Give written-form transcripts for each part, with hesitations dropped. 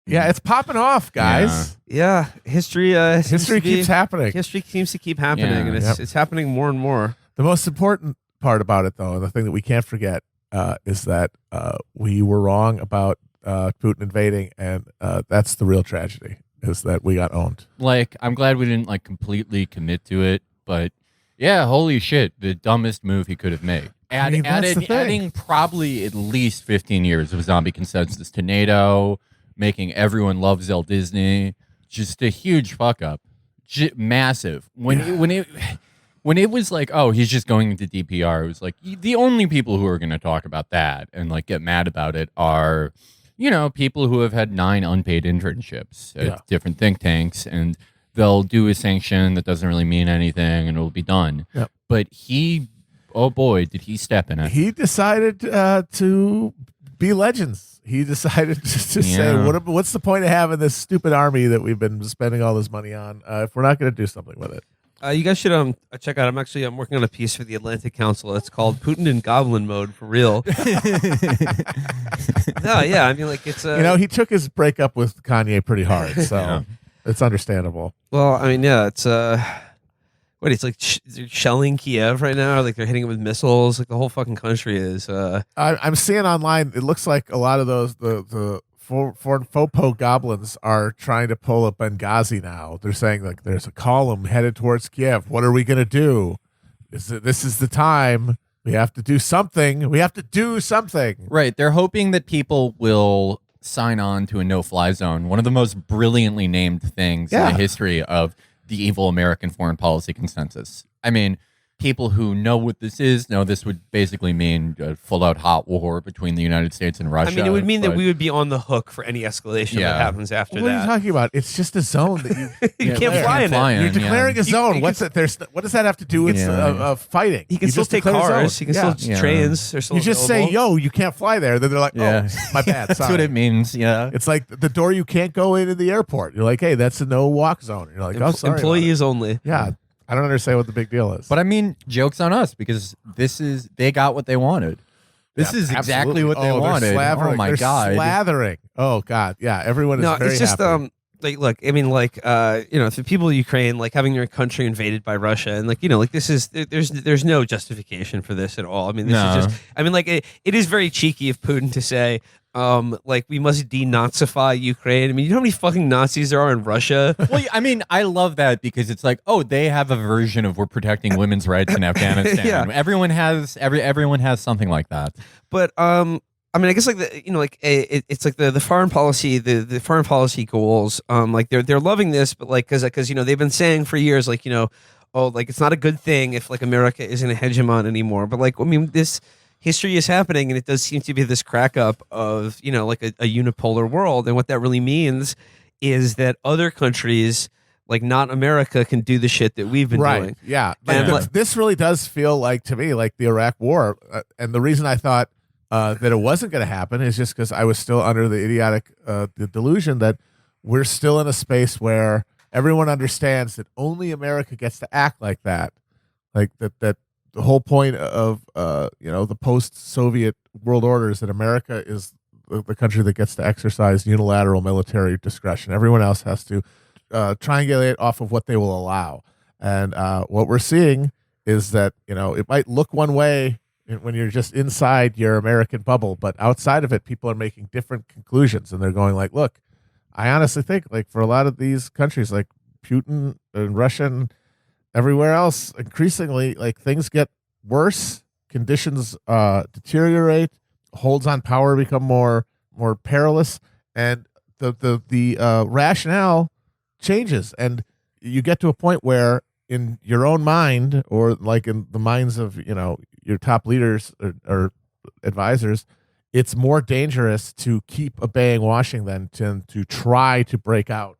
Yeah, it's popping off, guys. Yeah, history keeps happening. History seems to keep happening, and it's happening more and more. The most important part about it, though, and the thing that we can't forget, is that we were wrong about Putin invading, and that's the real tragedy, is that we got owned. Like, I'm glad we didn't like completely commit to it, but yeah, holy shit, the dumbest move he could have made. Adding probably at least 15 years of zombie consensus to NATO, making everyone love Zell Disney, just a huge fuck up, massive. When it was like, oh, he's just going into DPR, it was like the only people who are going to talk about that and like get mad about it are, you know, people who have had 9 unpaid internships at different think tanks, and they'll do a sanction that doesn't really mean anything, and it'll be done. Yep. But oh boy, did he step in it. He decided to be legends. He decided to say, what's the point of having this stupid army that we've been spending all this money on if we're not going to do something with it? You guys should check out. I'm working on a piece for the Atlantic Council. It's called "Putin in Goblin Mode" for real. No, yeah, I mean, like it's he took his breakup with Kanye pretty hard, so it's understandable. Well, I mean, yeah, it's it's like they're shelling Kiev right now. Like they're hitting it with missiles. Like the whole fucking country is. I'm seeing online. It looks like a lot of those the Fopo goblins are trying to pull up Benghazi now. They're saying like there's a column headed towards Kiev. What are we gonna do? This is the time. We have to do something. We have to do something. Right. They're hoping that people will sign on to a no-fly zone. One of the most brilliantly named things in the history of the evil American foreign policy consensus. I mean, people who know what this is know this would basically mean a full-out hot war between the United States and Russia. I mean, it would mean that we would be on the hook for any escalation that happens after that. What are you talking about? It's just a zone that you can't fly in it. You're declaring a zone. What does that have to do with fighting? He can still take cars. He can still trains. You just say, yo, you can't fly there. Then they're like, oh, my bad. That's what it means. Yeah. It's like the door you can't go into the airport. You're like, hey, that's a no walk zone. You're like, oh, sorry. Employees only. Yeah. I don't understand what the big deal is. But I mean, joke's on us because they got what they wanted. This is exactly what they wanted. Oh my God. Slathering. Oh God. Yeah. Everyone is very it's just happy. Like, look, I mean, like, for the people of Ukraine, like having your country invaded by Russia, and like, like this is there's no justification for this at all. I mean, this is just, I mean, like, it is very cheeky of Putin to say, like we must denazify Ukraine. I mean, you know how many fucking Nazis there are in Russia? Well, I mean, I love that because it's like, oh, they have a version of we're protecting women's rights in Afghanistan. Yeah. Everyone has something like that. But I mean, I guess like it's like the foreign policy, the foreign policy goals. Like they're loving this, but like because they've been saying for years, like oh, like it's not a good thing if like America isn't a hegemon anymore. But like I mean, this history is happening, and it does seem to be this crack up of like a unipolar world. And what that really means is that other countries, like not America, can do the shit that we've been doing. Yeah, this really does feel like to me like the Iraq War, and the reason I thought that it wasn't going to happen is just because I was still under the idiotic the delusion that we're still in a space where everyone understands that only America gets to act like that, like that. The whole point of the post-Soviet world order is that America is the country that gets to exercise unilateral military discretion. Everyone else has to triangulate off of what they will allow. And what we're seeing is that it might look one way when you're just inside your American bubble, but outside of it, people are making different conclusions, and they're going like, "Look, I honestly think like for a lot of these countries, like Putin and Russia." Everywhere else, increasingly, like things get worse, conditions deteriorate, holds on power become more perilous, and the rationale changes, and you get to a point where, in your own mind, or like in the minds of your top leaders or advisors, it's more dangerous to keep obeying Washington than to try to break out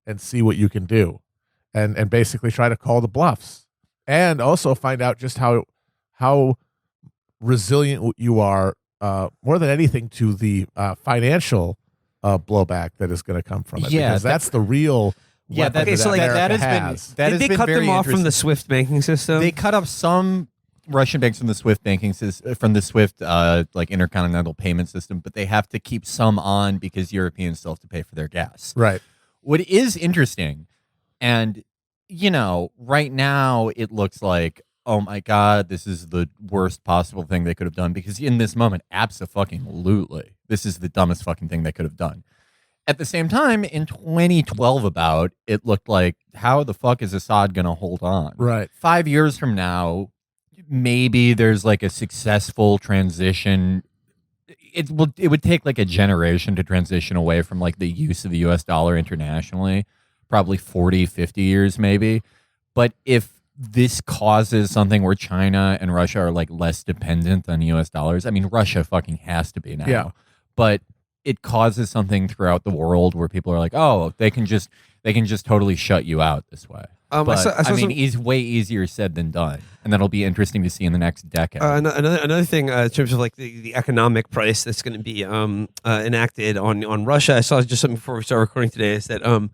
and see what you can do. And basically try to call the bluffs, and also find out just how resilient you are, more than anything, to the financial blowback that is going to come from it. Yeah, because that's the real. Okay, so like that has been did they cut them off from the SWIFT banking system? They cut off some Russian banks from the SWIFT banking system, from the SWIFT like intercontinental payment system, but they have to keep some on because Europeans still have to pay for their gas. Right. What is interesting, and right now it looks like, oh my God, this is the worst possible thing they could have done, because in this moment, abso-fucking-lutely, this is the dumbest fucking thing they could have done. At the same time, in 2012 it looked like, how the fuck is Assad going to hold on? Right. 5 years from now, maybe there's like a successful transition. It would take like a generation to transition away from like the use of the US dollar internationally, probably 40, 50 years maybe. But if this causes something where China and Russia are like less dependent on US dollars, I mean, Russia fucking has to be now. Yeah. But it causes something throughout the world where people are like, oh, they can just totally shut you out this way. But, I mean, it's way easier said than done, and that'll be interesting to see in the next decade. Another thing in terms of like the economic price that's going to be enacted on Russia. I saw just something before we start recording today, is that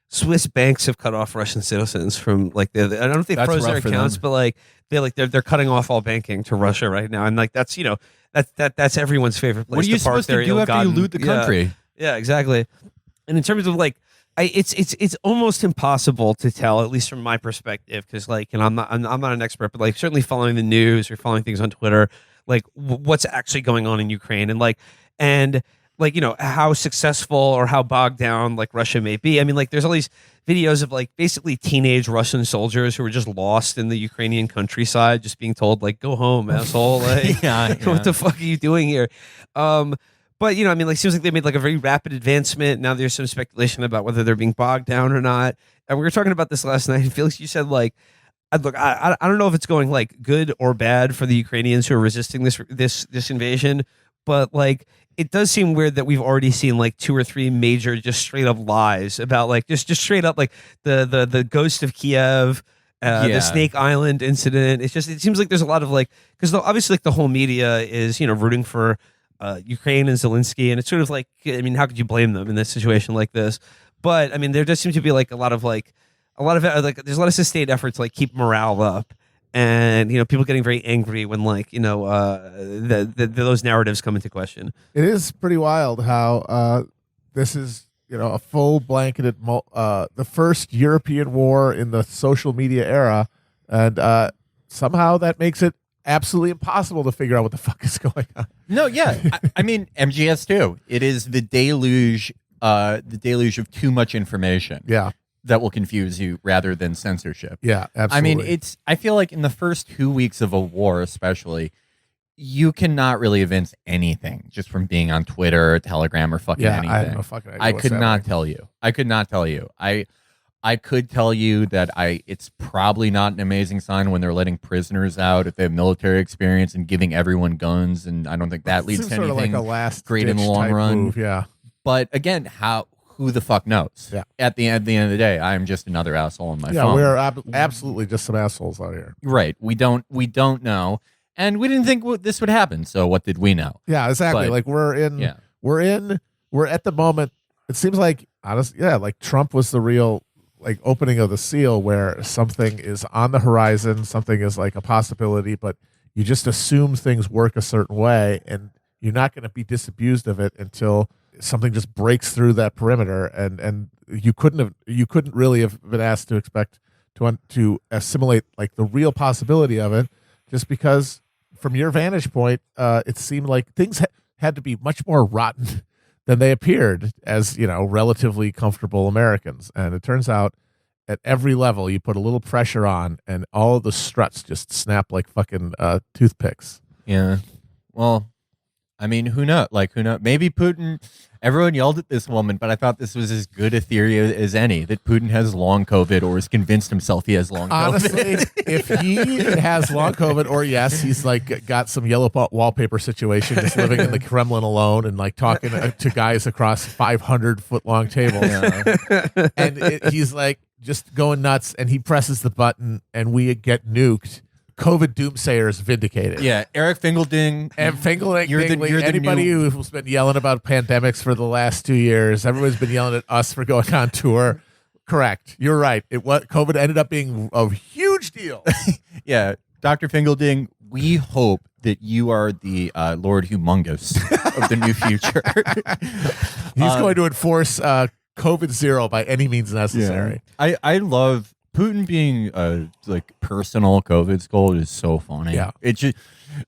Swiss banks have cut off Russian citizens from like I don't know if they froze their accounts, but like they're cutting off all banking to Russia right now, and like that's that's everyone's favorite place. What are you to park supposed to do after you loot the country? Yeah, exactly. And in terms of like, it's almost impossible to tell, at least from my perspective, because like, and I'm not an expert, but like certainly following the news or following things on Twitter, like what's actually going on in Ukraine, and how successful or how bogged down like Russia may be. I mean, like there's all these videos of like basically teenage Russian soldiers who were just lost in the Ukrainian countryside, just being told like, go home, asshole. Like, what the fuck are you doing here? But I mean, like, seems like they made like a very rapid advancement. Now there's some speculation about whether they're being bogged down or not. And we were talking about this last night. And Felix, you said like, look, I don't know if it's going like good or bad for the Ukrainians who are resisting this invasion, but like it does seem weird that we've already seen like 2 or 3 major just straight up lies about like just straight up like the ghost of Kiev. The Snake Island incident. It seems like there's a lot of like, because obviously like the whole media is rooting for Ukraine and Zelensky, and it's sort of like, I mean, how could you blame them in this situation like this? But I mean, there does seem to be like there's a lot of sustained efforts to like keep morale up, and people getting very angry when like those narratives come into question. It is pretty wild how this is a full blanketed the first European war in the social media era, and somehow that makes it absolutely impossible to figure out what the fuck is going on. No, yeah. I mean, MGS too. It is the deluge of too much information. Yeah. That will confuse you rather than censorship. Yeah, absolutely. I mean, I feel like in the first 2 weeks of a war, especially, you cannot really evince anything just from being on Twitter or Telegram or fucking anything. I have no fucking idea. I could not tell you. I could not tell you. I could tell you that it's probably not an amazing sign when they're letting prisoners out if they have military experience and giving everyone guns, and I don't think that leads to anything like a last great in the long run. Move, yeah. But again, who the fuck knows? Yeah. At the end of the day, I'm just another asshole on my phone. Yeah, we're absolutely just some assholes out here. Right. We don't know, and we didn't think this would happen. So what did we know? Yeah, exactly. But, like we're at the moment. It seems like honestly, like Trump was the real like opening of the seal, where something is on the horizon, something is like a possibility, but you just assume things work a certain way, and you're not going to be disabused of it until something just breaks through that perimeter, and you couldn't really have been asked to expect to assimilate like the real possibility of it, just because from your vantage point, it seemed like things had to be much more rotten than they appeared as relatively comfortable Americans, and it turns out at every level you put a little pressure on, and all the struts just snap like fucking toothpicks. Yeah, well, I mean, who knows? Like, who knows? Maybe Putin. Everyone yelled at this woman, but I thought this was as good a theory as any, that Putin has long COVID or has convinced himself he has long COVID. Honestly, if he has long COVID, or yes, he's like got some yellow wallpaper situation, just living in the Kremlin alone and like talking to guys across 500-foot-long tables. Yeah. And he's like just going nuts, and he presses the button and we get nuked. COVID doomsayers vindicated. Yeah, Eric Fingelding. And Fingelding, anybody who's been yelling about pandemics for the last 2 years, everyone's been yelling at us for going on tour. Correct. You're right. COVID ended up being a huge huge deal. Yeah, Dr. Fingelding, we hope that you are the Lord Humongous of the new future. He's going to enforce COVID zero by any means necessary. Yeah. I love Putin being like personal COVID scold is so funny. Yeah. It's just,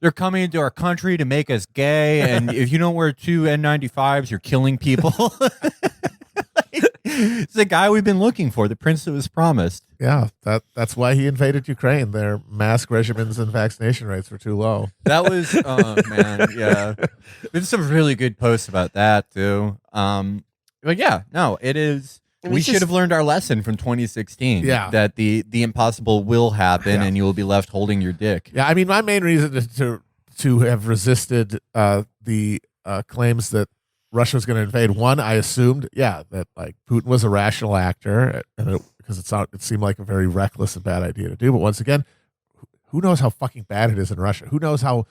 they're coming into our country to make us gay, and if you don't wear 2 N95s, you're killing people. It's the guy we've been looking for, the prince that was promised. Yeah, that's why he invaded Ukraine. Their mask regimens and vaccination rates were too low. That was, oh man, yeah. There's some really good posts about that too. But yeah, no, it is. We should have learned our lesson from 2016. Yeah, that the impossible will happen, yeah. and you will be left holding your dick. Yeah, I mean, my main reason to have resisted the claims that Russia was going to invade. One, I assumed, that like Putin was a rational actor, and because it seemed like a very reckless and bad idea to do. But once again, who knows how fucking bad it is in Russia? Who knows how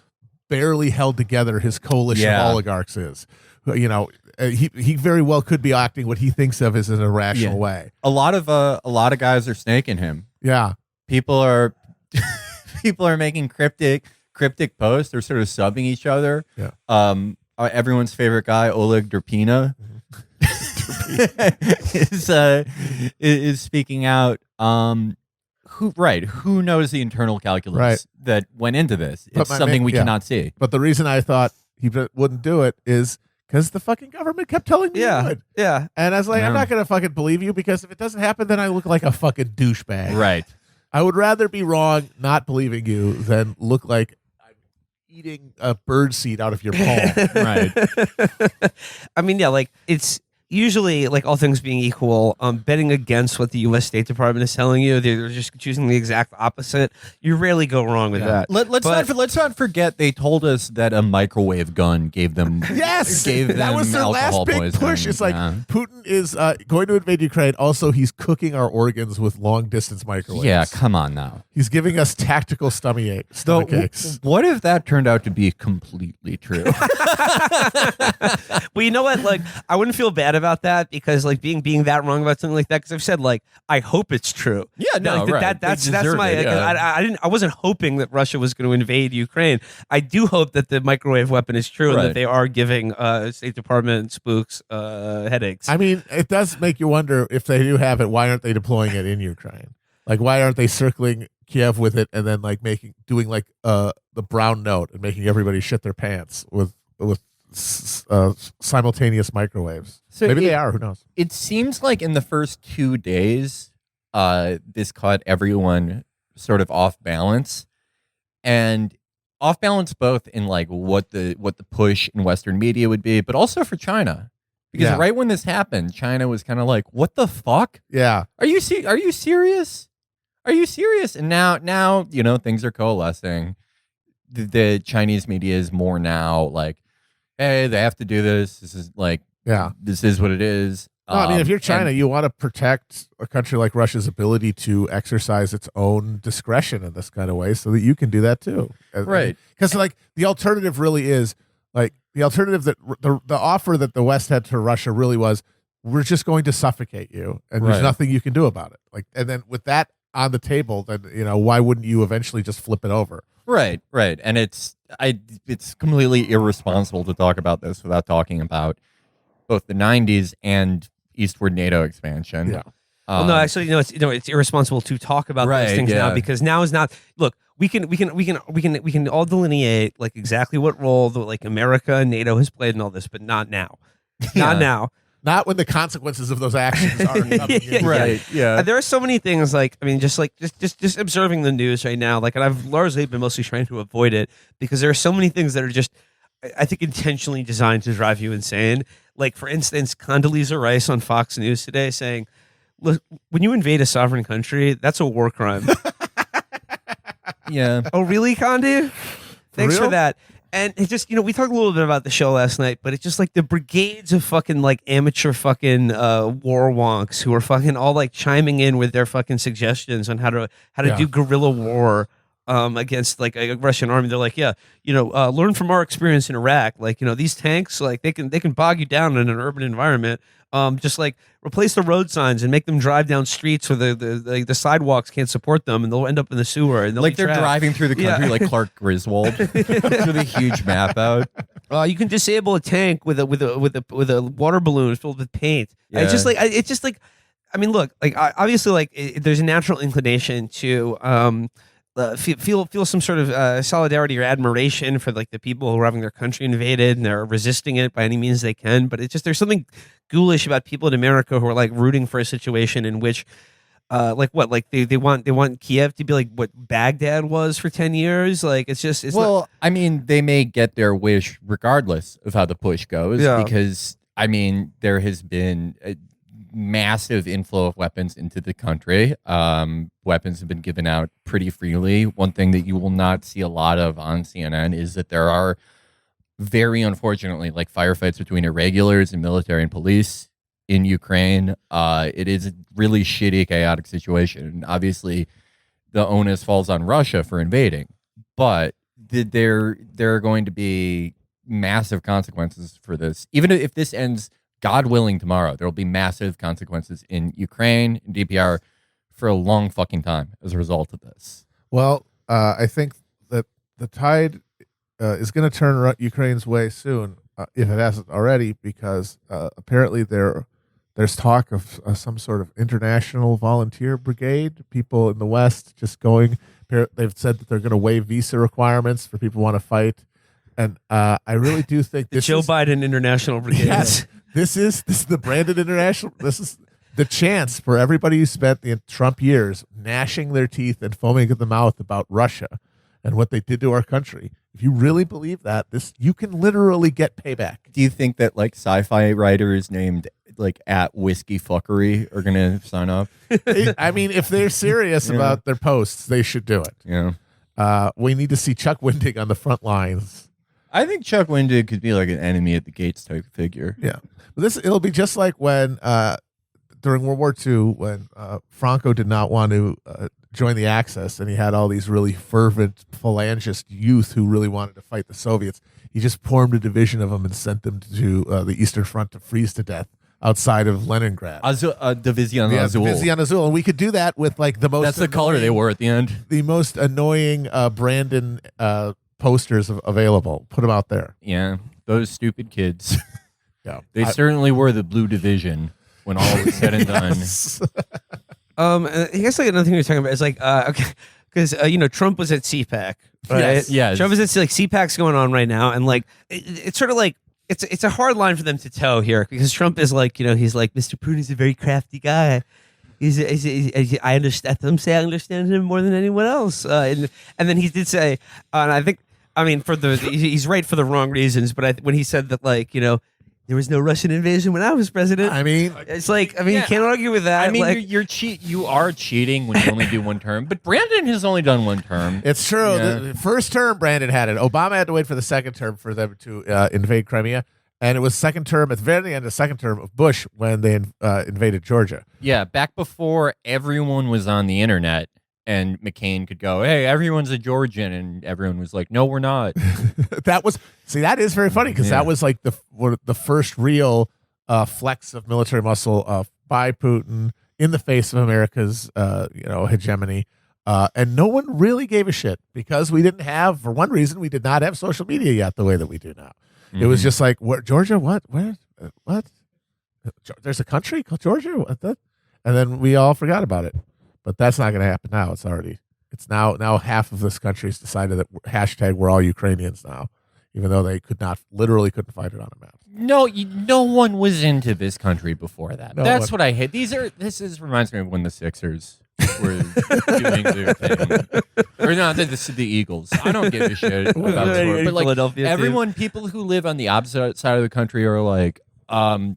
barely held together his coalition of oligarchs is? You know, he very well could be acting what he thinks of as an irrational way. A lot of guys are snaking him. Yeah, people are making cryptic posts. They're sort of subbing each other. Yeah. Everyone's favorite guy, Oleg Derpina, is speaking out. Who knows the internal calculus that went into this? It's something we cannot see. But the reason I thought he wouldn't do it is because the fucking government kept telling me he would. Yeah. And I was like, I'm not going to fucking believe you, because if it doesn't happen, then I look like a fucking douchebag. Right. I would rather be wrong not believing you than look like eating a bird seed out of your palm. Right. I mean, yeah, like it's usually, like all things being equal, betting against what the U.S. State Department is telling you. They're just choosing the exact opposite. You rarely go wrong with that. Let's not forget they told us that a microwave gun gave them that was their last big poisoning. push. It's like Putin is going to invade Ukraine. Also, he's cooking our organs with long distance microwaves. Yeah, come on now. He's giving us tactical stomach aches. What if that turned out to be completely true? Well, you know what? Like, I wouldn't feel bad about that, because like being that wrong about something like that, because I've said, like, I hope it's true. Yeah, no, like, right. That's my. I wasn't hoping that Russia was going to invade Ukraine. I do hope that the microwave weapon is true and that they are giving State Department spooks headaches. I mean, it does make you wonder, if they do have it, why aren't they deploying it in Ukraine? Like, why aren't they circling Kiev with it and then like doing like the brown note and making everybody shit their pants with simultaneous microwaves? So maybe they are. Who knows? It seems like in the first 2 days, this caught everyone sort of off balance, and off balance both in like what the push in Western media would be, but also for China, because right when this happened, China was kind of like, "What the fuck? Yeah, are you serious? Are you serious?" And now you know things are coalescing. The Chinese media is more now like, hey, they have to do this. This is like, this is what it is. No, I mean, if you're China, you want to protect a country like Russia's ability to exercise its own discretion in this kind of way, so that you can do that too. Right. Because like the alternative really is like the alternative that the offer that the West had to Russia really was, we're just going to suffocate you, and there's nothing you can do about it. Like, and then with that on the table, then why wouldn't you eventually just flip it over? Right. And it's completely irresponsible to talk about this without talking about both the 90s and eastward NATO expansion. Yeah. Well, no, actually, it's irresponsible to talk about those things now, because now is not. Look, we can all delineate like exactly what role like America and NATO has played in all this, but not now. Not now. Not when the consequences of those actions are coming in. Right. Yeah. There are so many things like, I mean, just observing the news right now, like, and I've largely been mostly trying to avoid it, because there are so many things that are just, I think, intentionally designed to drive you insane. Like, for instance, Condoleezza Rice on Fox News today saying, "Look, when you invade a sovereign country, that's a war crime." Yeah. Oh, really, Condi? Thanks for that. And it just, we talked a little bit about the show last night, but it's just like the brigades of fucking like amateur fucking war wonks who are fucking all like chiming in with their fucking suggestions on how to do guerrilla war against like a Russian army. They're like, yeah, learn from our experience in Iraq. Like, these tanks, like they can bog you down in an urban environment. Just like replace the road signs and make them drive down streets where the sidewalks can't support them, and they'll end up in the sewer. And like they're driving through the country like Clark Griswold with a huge map out. You can disable a tank with a water balloon filled with paint. Yeah. It's just like, I mean, look, like obviously, like there's a natural inclination to feel some sort of solidarity or admiration for like the people who are having their country invaded and they're resisting it by any means they can. But it's just there's something ghoulish about people in America who are like rooting for a situation in which, they want Kiev to be like what Baghdad was for 10 years. Like I mean, they may get their wish regardless of how the push goes, because I mean there has been a massive inflow of weapons into the country. Weapons have been given out pretty freely. One thing that you will not see a lot of on CNN is that there are very unfortunately like firefights between irregulars and military and police in Ukraine. It is a really shitty, chaotic situation. And obviously the onus falls on Russia for invading, but there are going to be massive consequences for this. Even if this ends, God willing, tomorrow, there will be massive consequences in Ukraine, in DPR, for a long fucking time as a result of this. Well, I think that the tide is going to turn Ukraine's way soon, if it hasn't already, because apparently there's talk of some sort of international volunteer brigade, people in the West just going. They've said that they're going to waive visa requirements for people who want to fight. And I really do think this Joe Biden International Brigade. Yes. This is the branded international. This is the chance for everybody who spent the Trump years gnashing their teeth and foaming at the mouth about Russia and what they did to our country. If you really believe that, you can literally get payback. Do you think that like sci-fi writers named like at Whiskey Fuckery are going to sign up? I mean, if they're serious about their posts, they should do it. Yeah. We need to see Chuck Wendig on the front lines. I think Chuck Wendig could be like an enemy at the gates type figure. Yeah. It'll be just like when during World War II, when Franco did not want to join the Axis, and he had all these really fervent phalangist youth who really wanted to fight the Soviets. He just formed a division of them and sent them to the Eastern Front to freeze to death outside of Leningrad. Division Azul. Division Azul, and we could do that with like the most. That's the color they wore at the end. The most annoying Brandon posters available. Put them out there. Yeah, those stupid kids. Yeah, they certainly were the Blue Division when all was said and done. I guess like another thing we were talking about is like okay, because Trump was at CPAC, right? Yes. Trump is at like CPAC's going on right now, and like it's sort of like it's a hard line for them to toe here because Trump is like he's like Mr. Putin's a very crafty guy. I understand him. I understand him more than anyone else. And then he did say, and I think he's right for the wrong reasons. But when he said that there was no Russian invasion when I was president. I mean, it's like you can't argue with that. I mean, you are cheating when you only do one term. But Brandon has only done one term. It's true. Yeah. The first term, Brandon had it. Obama had to wait for the second term for them to invade Crimea. And it was second term, at the very end of second term of Bush when they invaded Georgia. Yeah, back before everyone was on the internet and McCain could go, hey, everyone's a Georgian. And everyone was like, no, we're not. That is very funny because that was like the first real flex of military muscle by Putin in the face of America's hegemony. And no one really gave a shit because we didn't have, for one reason, we did not have social media yet the way that we do now. Mm-hmm. It was just like, Georgia? What? Where? What? There's a country called Georgia? What? And then we all forgot about it. But that's not going to happen now. It's now half of this country's decided that hashtag we're all Ukrainians now, even though they literally couldn't find it on a map. No, no one was into this country before that. That's what I hate. This reminds me of when the Sixers were doing their thing. Or not the Eagles. I don't give a shit about sport. But like everyone, people who live on the opposite side of the country are like, I'm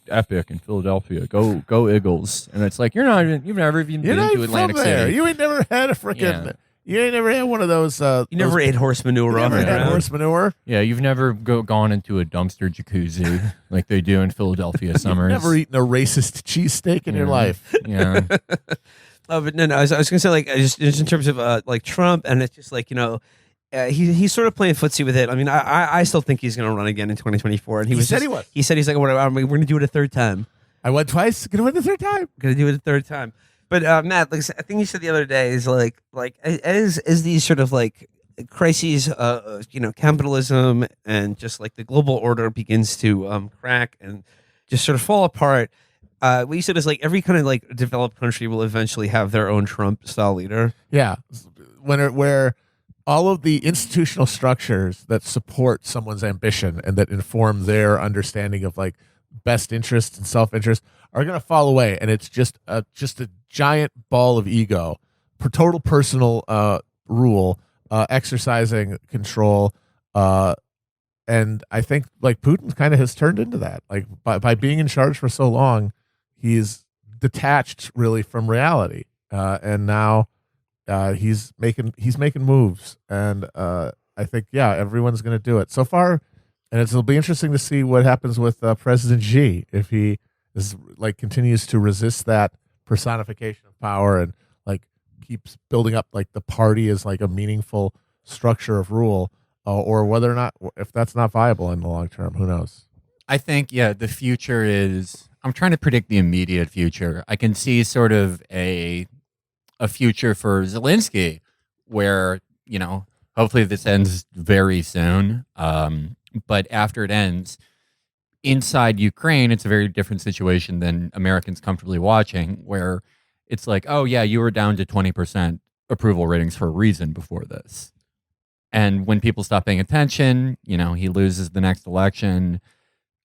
epic in Philadelphia. Go Eagles. And it's like you've never even been to Atlantic City. You ain't never had a freaking You ain't never had one of those. You never ate horse manure off the ground. Horse manure. Yeah, you've never gone into a dumpster jacuzzi like they do in Philadelphia summers. You've never eaten a racist cheesesteak in your life. Yeah. Oh, but no. I was gonna say like just in terms of like Trump, and it's just like he's sort of playing footsie with it. I mean, I still think he's gonna run again in 2024. And he said he was. He said he's like, whatever. We're gonna do it a third time. I went twice. Gonna win the third time. Gonna do it a third time. But Matt, like I think you said the other day is like as these sort of like crises, capitalism and just like the global order begins to crack and just sort of fall apart. What you said is like every kind of like developed country will eventually have their own Trump style leader. Yeah, where all of the institutional structures that support someone's ambition and that inform their understanding of like best interest and self-interest are going to fall away, and it's just a giant ball of ego, total personal rule, exercising control, and I think like Putin kind of has turned into that. Like by being in charge for so long, he's detached really from reality, and now he's making moves, and I think everyone's going to do it so far. And it'll be interesting to see what happens with President Xi if he is like continues to resist that personification of power and like keeps building up like the party as like a meaningful structure of rule, or whether or not if that's not viable in the long term. Who knows? I think the future is. I'm trying to predict the immediate future. I can see sort of a future for Zelensky where hopefully this ends very soon. But after it ends, inside Ukraine, it's a very different situation than Americans comfortably watching, where it's like, oh, yeah, you were down to 20% approval ratings for a reason before this. And when people stop paying attention, he loses the next election.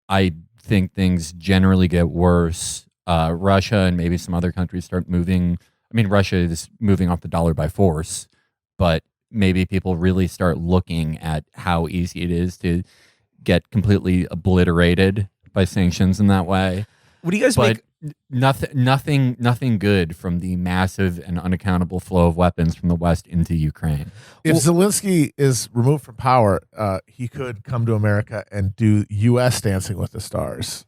I think things generally get worse. Russia and maybe some other countries start moving. I mean, Russia is moving off the dollar by force, but maybe people really start looking at how easy it is to get completely obliterated by sanctions in that way. What do you guys make? Nothing good from the massive and unaccountable flow of weapons from the West into Ukraine. If Zelensky is removed from power, he could come to America and do U.S. Dancing with the Stars.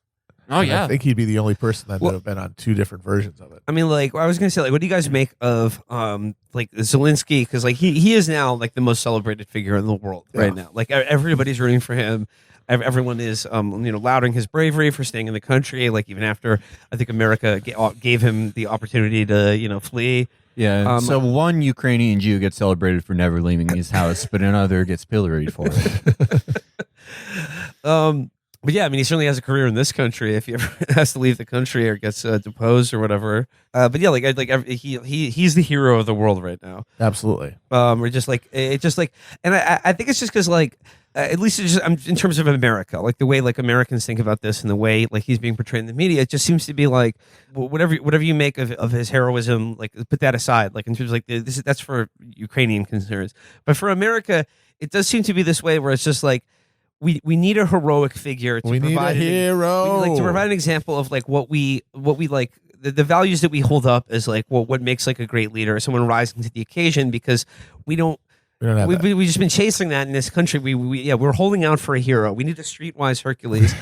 Oh, yeah. I think he'd be the only person that would have been on two different versions of it. I mean, like, I was going to say, like, what do you guys make of, like, Zelensky? Because, like, he is now, like, the most celebrated figure in the world right now. Like, everybody's rooting for him. Everyone is, lauding his bravery for staying in the country. Like, even after, I think America gave him the opportunity to, flee. Yeah. So one Ukrainian Jew gets celebrated for never leaving his house, but another gets pilloried for it. But yeah, I mean, he certainly has a career in this country if he ever has to leave the country or gets deposed or whatever. But yeah, he's the hero of the world right now. Absolutely. We're just like and I think it's just because like at least it's just, in terms of America, like the way like Americans think about this and the way like he's being portrayed in the media, it just seems to be like whatever you make of his heroism, like put that aside. Like in terms of like that's for Ukrainian concerns, but for America, it does seem to be this way where it's just like. We need a heroic figure to provide a hero. To provide an example of like what we like the values that we hold up as like what makes like a great leader, someone rising to the occasion, because we just been chasing that in this country. We're holding out for a hero. We need a streetwise Hercules,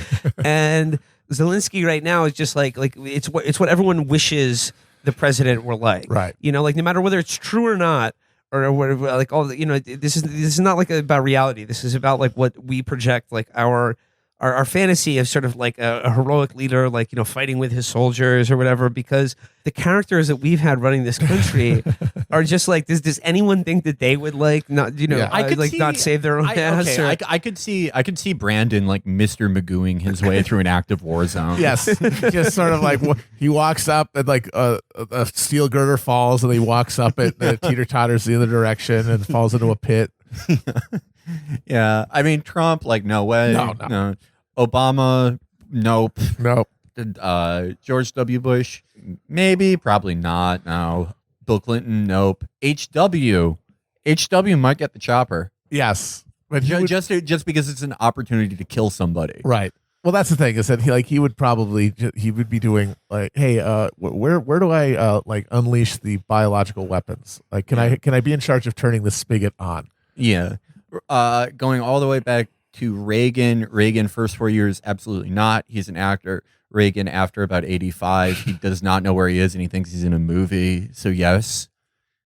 and Zelensky right now is just like it's what everyone wishes the president were like. Right. Like no matter whether it's true or not. Or whatever, like all this is not like about reality. This is about like what we project, like our fantasy of sort of like a heroic leader, like fighting with his soldiers or whatever. Because the characters that we've had running this country are just like, does anyone think that they would like not not save their own ass? Okay, I could see Brandon like Mr. Magooing his way through an active war zone. Yes, just sort of like he walks up and like a steel girder falls and he walks up it and it teeter-totters the other direction and falls into a pit. Yeah, I mean Trump, like no way. No. Obama, nope. George W. Bush, maybe, probably not. No. Bill Clinton, nope. HW might get the chopper. Yes, but just because it's an opportunity to kill somebody. Right. Well, that's the thing is that he would be doing like, hey, where do I like unleash the biological weapons? Like, can I be in charge of turning the spigot on? Yeah. Going all the way back to Reagan. Reagan first 4 years, absolutely not. He's an actor. Reagan after about 85, he does not know where he is and he thinks he's in a movie. So yes.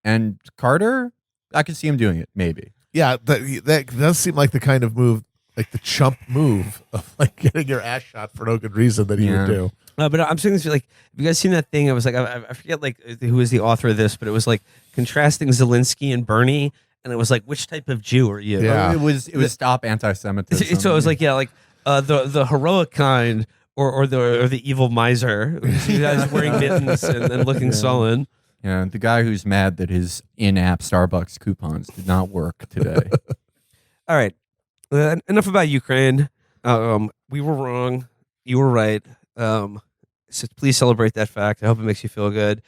And Carter, I could see him doing it, maybe. Yeah, that does seem like the kind of move, like the chump move of like getting your ass shot for no good reason that he would do. But I'm saying this, like, have you guys seen that thing? I was like, I forget like who was the author of this, but it was like contrasting Zelensky and Bernie, and it was like, which type of Jew are you? Yeah. It was stop anti-Semitism. So it was like, yeah, like the heroic kind, or the evil miser. You guys wearing mittens and looking sullen. Yeah, the guy who's mad that his in-app Starbucks coupons did not work today. All right, enough about Ukraine. We were wrong. You were right. So please celebrate that fact. I hope it makes you feel good.